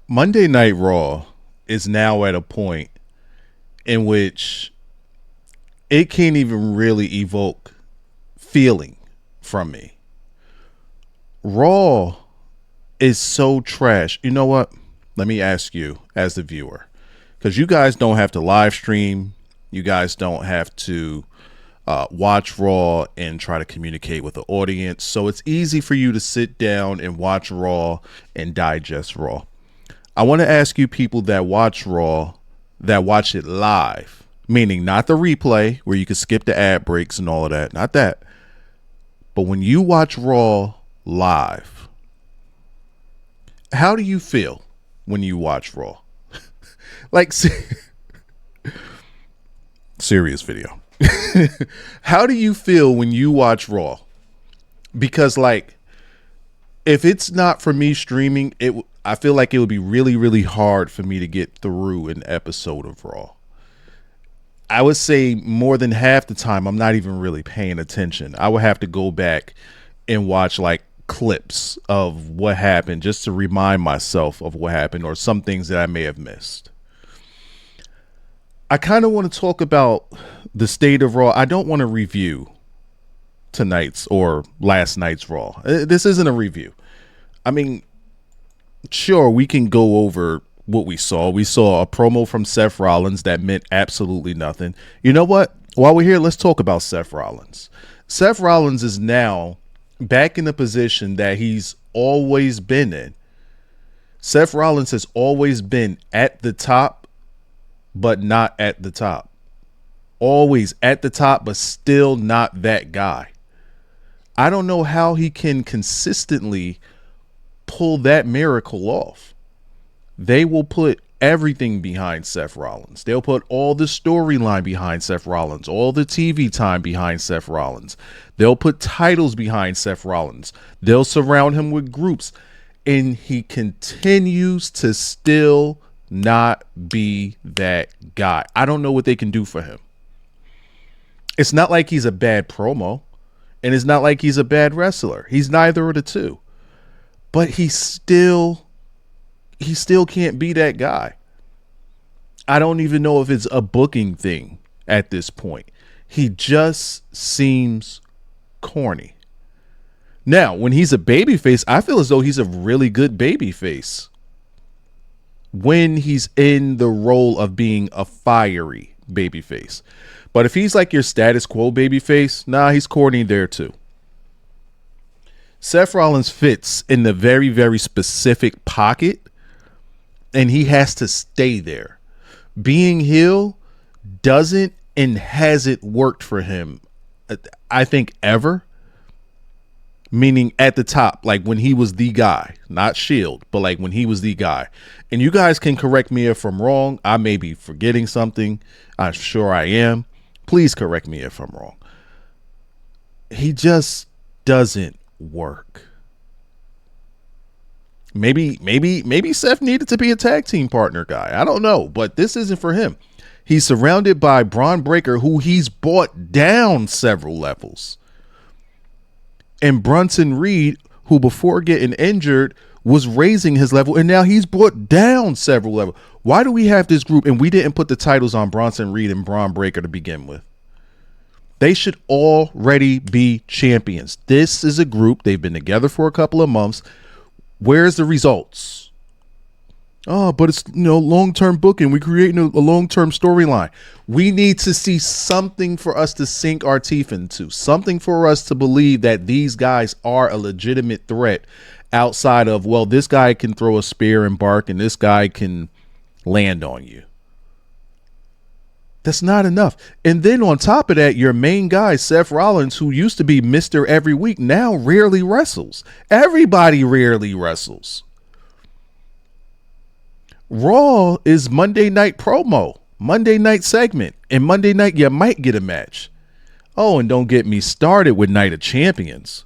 Monday Night Raw is now at a point in which it can't even really evoke feeling from me. Raw is so trash. You know what? Let me ask you as the viewer, because you guys don't have to live stream. You guys don't have to watch Raw and try to communicate with the audience. So it's easy for you to sit down and watch Raw and digest Raw. I want to ask you people that watch Raw, that watch it live, meaning not the replay where you can skip the ad breaks and all of that, not that. But when you watch Raw live, how do you feel when you watch Raw? Like, serious video. How do you feel when you watch Raw? Because, like, if it's not for me streaming, I feel like it would be really, really hard for me to get through an episode of Raw. I would say more than half the time I'm not even really paying attention. I would have to go back and watch like clips of what happened just to remind myself of what happened or some things that I may have missed. I kind of want to talk about the state of Raw. I don't want to review tonight's or last night's Raw. This isn't a review. I mean, sure, we can go over what we saw. We saw a promo from Seth Rollins that meant absolutely nothing. You know what? While we're here, let's talk about Seth Rollins. Seth Rollins is now back in the position that he's always been in. Seth Rollins has always been at the top, but not at the top. Always at the top, but still not that guy. I don't know how he can consistently pull that miracle off. They will put everything behind Seth Rollins. They'll put all the storyline behind Seth Rollins, all the TV time behind Seth Rollins. They'll put titles behind Seth Rollins. They'll surround him with groups. And he continues to still not be that guy. I don't know what they can do for him. It's not like he's a bad promo, and it's not like he's a bad wrestler. He's neither of the two. But he still can't be that guy. I don't even know if it's a booking thing at this point. He just seems corny. Now, when he's a babyface, I feel as though he's a really good babyface. When he's in the role of being a fiery babyface. But if he's like your status quo babyface, nah, he's corny there too. Seth Rollins fits in the very, very specific pocket, and he has to stay there. Being heel doesn't and hasn't worked for him, I think, ever. Meaning at the top, like when he was the guy, not Shield, but like when he was the guy. And you guys can correct me if I'm wrong. I may be forgetting something. I'm sure I am. Please correct me if I'm wrong. He just doesn't work. Maybe Seth needed to be a tag team partner guy. I don't know, but this isn't for him. He's surrounded by Braun Breaker, who he's brought down several levels. And Bronson Reed, who before getting injured was raising his level, and now he's brought down several levels. Why do we have this group and we didn't put the titles on Bronson Reed and Braun Breaker to begin with? They should already be champions. This is a group. They've been together for a couple of months. Where's the results? Oh, but it's, long-term booking. We're creating a long-term storyline. We need to see something for us to sink our teeth into, something for us to believe that these guys are a legitimate threat outside of, well, this guy can throw a spear and bark and this guy can land on you. That's not enough. And then on top of that, your main guy, Seth Rollins, who used to be Mr. Every Week, now rarely wrestles. Everybody rarely wrestles. Raw is Monday night promo, Monday night segment, and Monday night you might get a match. Oh, and don't get me started with Night of Champions.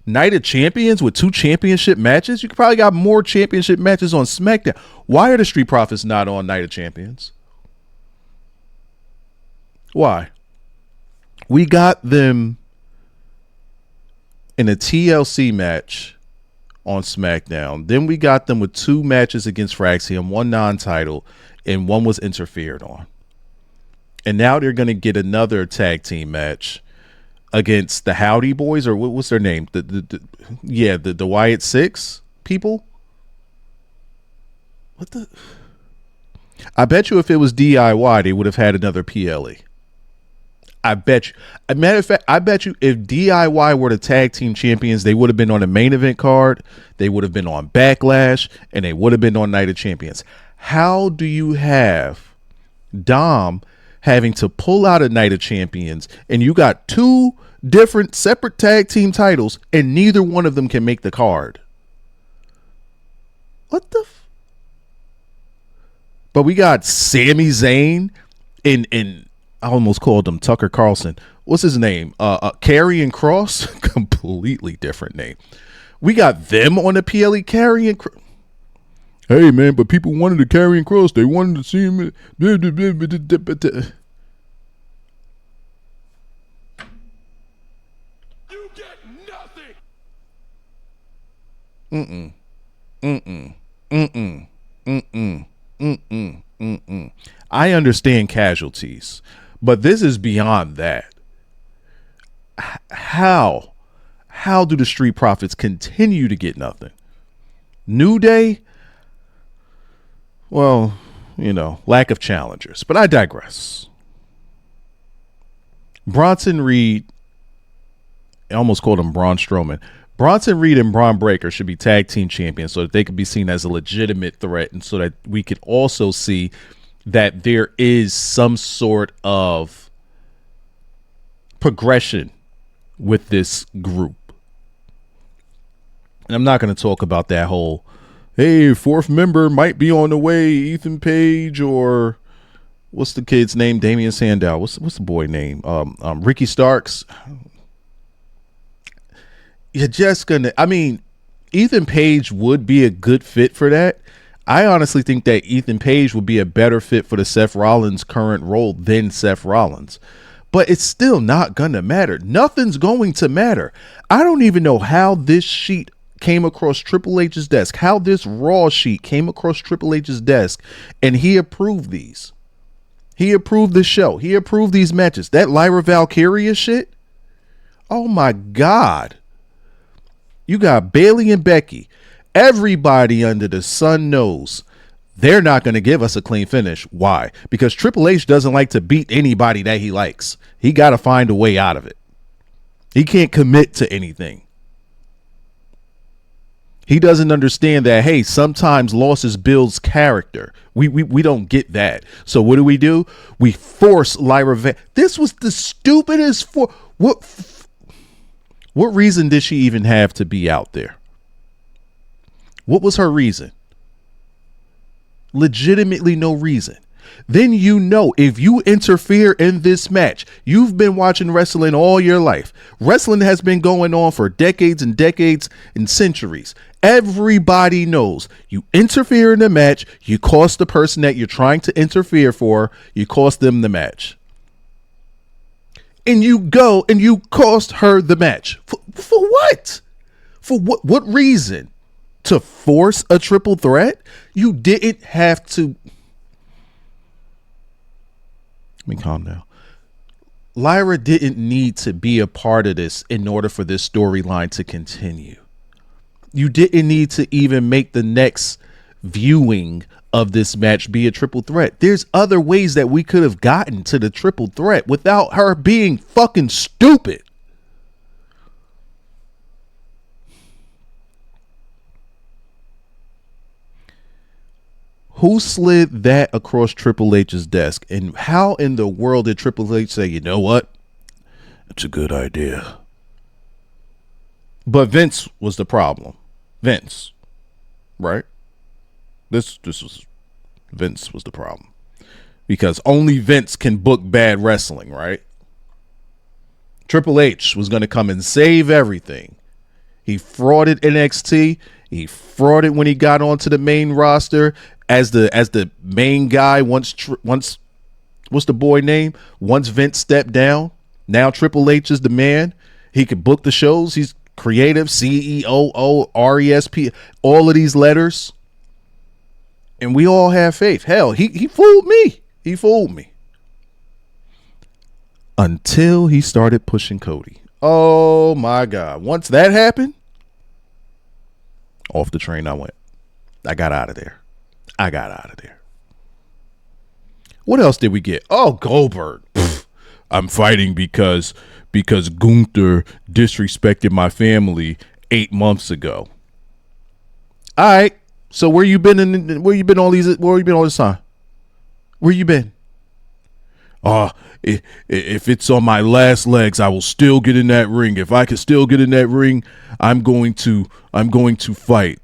Night of Champions with 2 championship matches? You probably got more championship matches on SmackDown. Why are the Street Profits not on Night of Champions? Why? We got them in a TLC match on SmackDown. Then we got them with 2 matches against Fraxium, 1 non-title, and 1 was interfered on. And now they're going to get another tag team match against the Howdy Boys, or what's their name? The Wyatt Six people. What the? I bet you if it was DIY, they would have had another PLE. I bet you. As a matter of fact, I bet you if DIY were the tag team champions, they would have been on the main event card, they would have been on Backlash, and they would have been on Night of Champions. How do you have Dom having to pull out a Night of Champions, and you got 2 different separate tag team titles, and neither one of them can make the card? What the? But we got Sami Zayn and I almost called him Tucker Carlson. What's his name? Karrion Kross. Completely different name. We got them on the PLE. Karrion Kross. Hey man, but people wanted to Karrion Kross. They wanted to see him. You get nothing. I understand casualties, but this is beyond that. How do the Street Profits continue to get nothing? New Day? Well, lack of challengers, but I digress. Bronson Reed, I almost called him Braun Strowman. Bronson Reed and Braun Breaker should be tag team champions so that they could be seen as a legitimate threat, and so that we could also see that there is some sort of progression with this group. And I'm not going to talk about that whole, hey, 4th member might be on the way, Ethan Page, or what's the kid's name? Damian Sandow. What's the boy name? Ricky Starks. You're just going to, Ethan Page would be a good fit for that. I honestly think that Ethan Page would be a better fit for the Seth Rollins current role than Seth Rollins. But it's still not going to matter. Nothing's going to matter. I don't even know how this sheet came across Triple H's desk, how this Raw sheet came across Triple H's desk, and he approved these. He approved the show. He approved these matches. That Lyra Valkyria shit? Oh my God. You got Bayley and Becky. Everybody under the sun knows they're not going to give us a clean finish. Why? Because Triple H doesn't like to beat anybody that he likes. He got to find a way out of it. He can't commit to anything. He doesn't understand that, hey, sometimes losses builds character. We don't get that. So what do? We force Lyra. This was the stupidest what reason did she even have to be out there? What was her reason? Legitimately no reason. Then if you interfere in this match, you've been watching wrestling all your life. Wrestling has been going on for decades and decades and centuries. Everybody knows you interfere in the match, you cost the person that you're trying to interfere for, you cost them the match. And you go and you cost her the match. For what? For what reason? To force a triple threat? You didn't have to. Let me calm down. Lyra didn't need to be a part of this in order for this storyline to continue. You didn't need to even make the next viewing of this match be a triple threat. There's other ways that we could have gotten to the triple threat without her being fucking stupid. Who slid that across Triple H's desk? And how in the world did Triple H say, you know what? It's a good idea. But Vince was the problem. Vince. Right? This was Vince was the problem. Because only Vince can book bad wrestling, right? Triple H was going to come and save everything. He frauded NXT. He frauded when he got onto the main roster as the main guy once what's the boy name? Once Vince stepped down, now Triple H is the man. He could book the shows. He's creative, CEO, RESP, all of these letters. And we all have faith. Hell, he fooled me. He fooled me. Until he started pushing Cody. Oh my God. Once that happened, off the train I went. I got out of there. What else did we get? Oh, Goldberg. Pfft, I'm fighting because Gunther disrespected my family 8 months ago. All right. So where you been all this time? Where you been? If it's on my last legs, I will still get in that ring. If I can still get in that ring, I'm going to fight.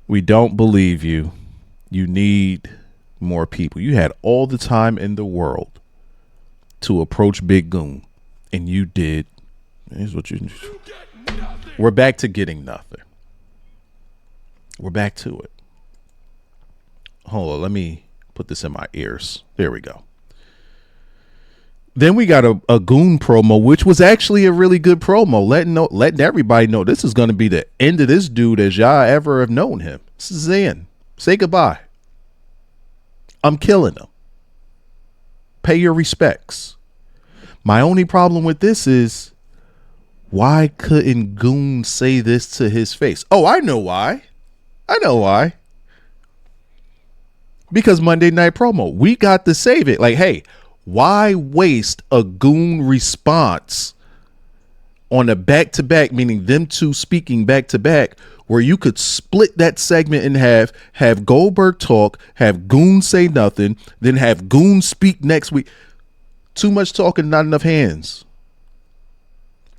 We don't believe you. You need more people. You had all the time in the world to approach Big Goon, and you did. Here's what you. We're back to getting nothing. We're back to it. Hold on, let me put this in my ears. There we go. Then we got a Goon promo, which was actually a really good promo, letting everybody know this is going to be the end of this dude as y'all ever have known him. This is the end. Say goodbye. I'm killing him. Pay your respects. My only problem with this is, why couldn't Goon say this to his face? Oh, I know why. Because Monday Night Promo, we got to save it. Like, hey, why waste a Goon response on a back-to-back, meaning them two speaking back-to-back, where you could split that segment in half, have Goldberg talk, have Goon say nothing, then have Goon speak next week. Too much talking, not enough hands.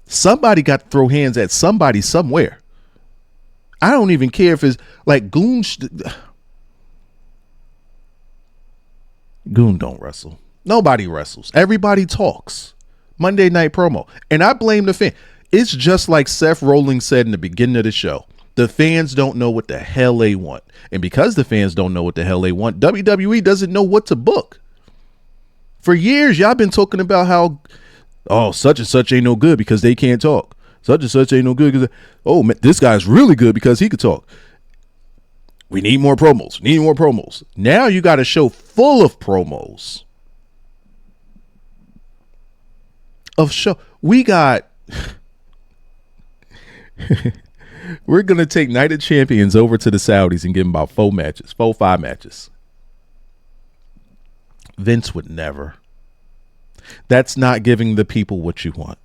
Somebody got to throw hands at somebody somewhere. I don't even care if it's like Goon. Goon don't wrestle. Nobody wrestles. Everybody talks. Monday Night Promo. And I blame the fan. It's just like Seth Rollins said in the beginning of the show. The fans don't know what the hell they want. And because the fans don't know what the hell they want, WWE doesn't know what to book. For years, y'all been talking about how, oh, such and such ain't no good because they can't talk. Such and such ain't no good because, oh, man, this guy's really good because he could talk. We need more promos. Now you got a show full of promos. We got we're gonna take Night of Champions over to the Saudis and give them about 5 matches. Vince would never. That's not giving the people what you want.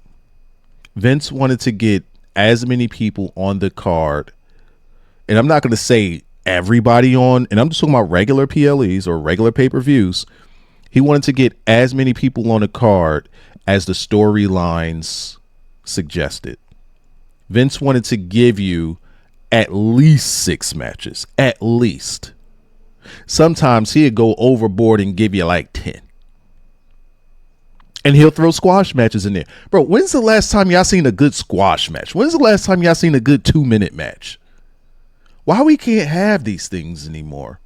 Vince wanted to get as many people on the card, and I'm not gonna say everybody on, and I'm just talking about regular PLEs or regular pay-per-views. He wanted to get as many people on the card as the storylines suggested. Vince wanted to give you at least 6 matches. At least. Sometimes he'd go overboard and give you like 10. And he'll throw squash matches in there. Bro, when's the last time y'all seen a good squash match? When's the last time y'all seen a good 2-minute match? Why we can't have these things anymore?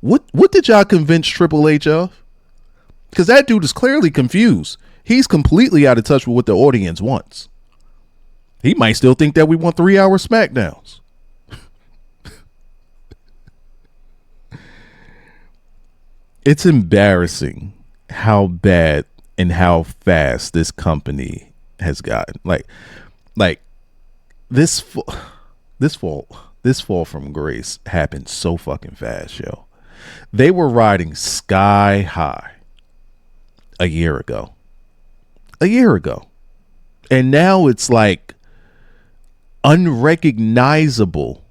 What did y'all convince Triple H of? Because that dude is clearly confused. He's completely out of touch with what the audience wants. He might still think that we want 3-hour SmackDowns. It's embarrassing how bad and how fast this company has gotten. Like this fall from grace happened so fucking fast, yo. They were riding sky high a year ago. And now it's like unrecognizable.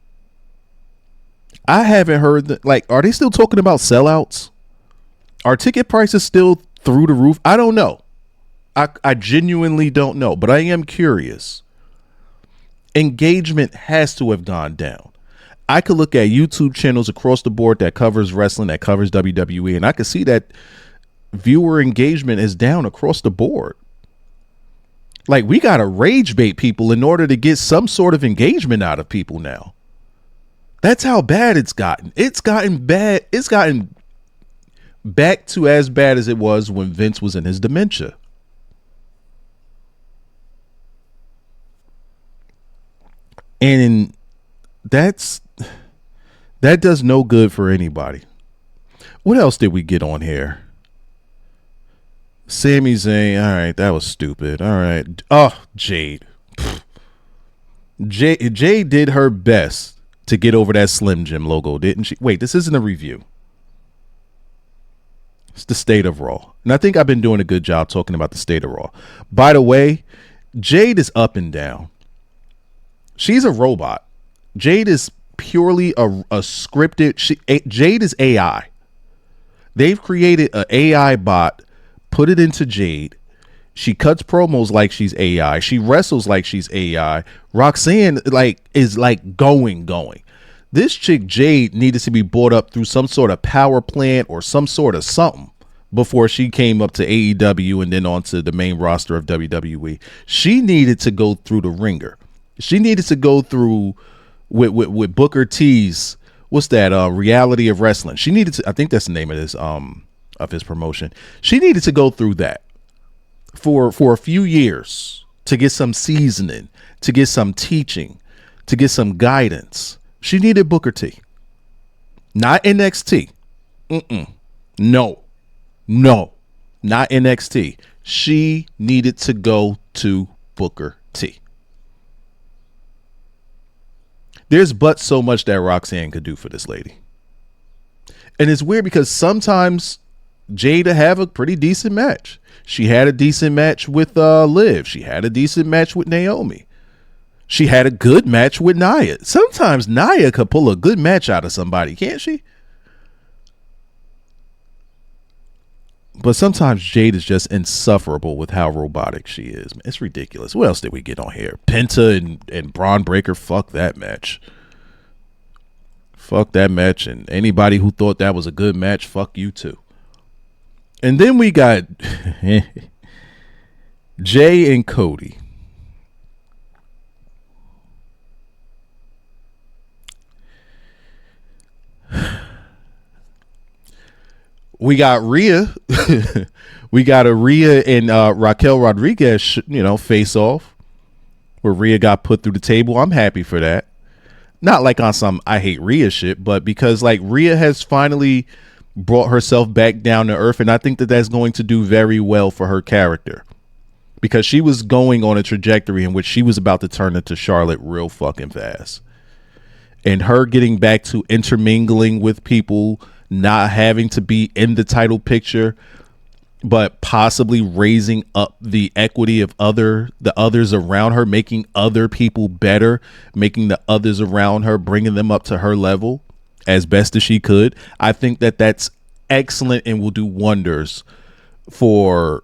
I haven't heard that. Like, are they still talking about sellouts? Are ticket prices still through the roof? I don't know. I genuinely don't know, but I am curious. Engagement has to have gone down. I could look at YouTube channels across the board that covers wrestling, that covers WWE, and I could see that viewer engagement is down across the board. Like, we got to rage bait people in order to get some sort of engagement out of people now. That's how bad it's gotten. It's gotten bad. It's gotten back to as bad as it was when Vince was in his dementia. And that's that does no good for anybody. What else did we get on here? Sami Zayn. All right, that was stupid. All right. Oh, Jade. Jade did her best to get over that Slim Jim logo, didn't she? Wait, this isn't a review. It's the state of Raw. And I think I've been doing a good job talking about the state of Raw. By the way, Jade is up and down. She's a robot. Jade is purely a scripted. Jade is AI. They've created an AI bot, put it into Jade. She cuts promos like she's AI. She wrestles like she's AI. Roxanne is going. This chick Jade needed to be brought up through some sort of power plant or some sort of something before she came up to AEW and then onto the main roster of WWE. She needed to go through the ringer. She needed to go through with Booker T's, what's that, Reality of Wrestling. She needed to, I think that's the name of his promotion. She needed to go through that for a few years to get some seasoning, to get some teaching, to get some guidance. She needed Booker T, not NXT. No, not NXT. She needed to go to Booker T. There's but so much that Roxanne could do for this lady. And it's weird because sometimes Jada have a pretty decent match. She had a decent match with Liv. She had a decent match with Naomi. She had a good match with Nia. Sometimes Nia could pull a good match out of somebody, can't she? But sometimes Jade is just insufferable with how robotic she is. It's ridiculous. What else did we get on here? Penta and Braun Breaker. Fuck that match. Fuck that match. And anybody who thought that was a good match, fuck you too. And then we got Jay and Cody. We got Rhea. We got a Rhea and Raquel Rodriguez, face off where Rhea got put through the table. I'm happy for that. Not like on some I hate Rhea shit, but because like Rhea has finally brought herself back down to earth, and I think that that's going to do very well for her character because she was going on a trajectory in which she was about to turn into Charlotte real fucking fast. And her getting back to intermingling with people, not having to be in the title picture, but possibly raising up the equity of the others around her, making other people better, making the others around her, bringing them up to her level as best as she could. I think that that's excellent and will do wonders for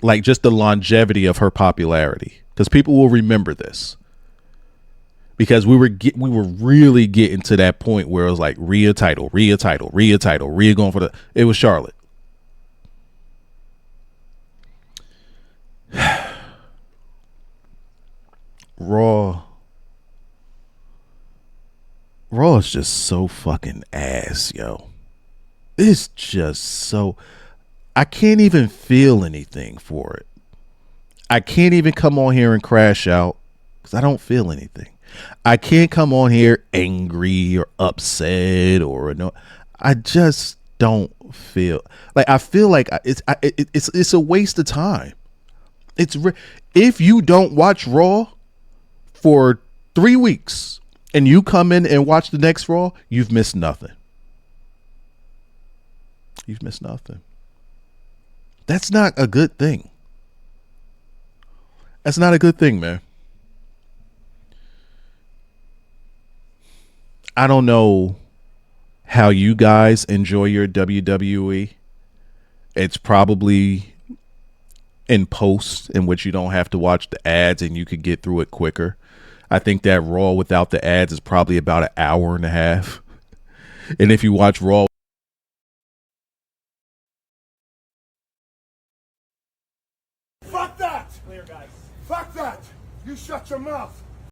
like just the longevity of her popularity, because people will remember this. Because we were really getting to that point where it was like Rhea title, Rhea going for the. It was Charlotte. Raw is just so fucking ass, yo. It's just so. I can't even feel anything for it. I can't even come on here and crash out because I don't feel anything. I can't come on here angry or upset or no. I just don't feel like. I feel like it's a waste of time. If you don't watch Raw for 3 weeks and you come in and watch the next Raw, you've missed nothing. You've missed nothing. That's not a good thing. That's not a good thing, man. I don't know how you guys enjoy your WWE. It's probably in post, in which you don't have to watch the ads and you could get through it quicker. I think that Raw without the ads is probably about an hour and a half. And if you watch Raw, fuck that! Clear, guys. Fuck that! You shut your mouth.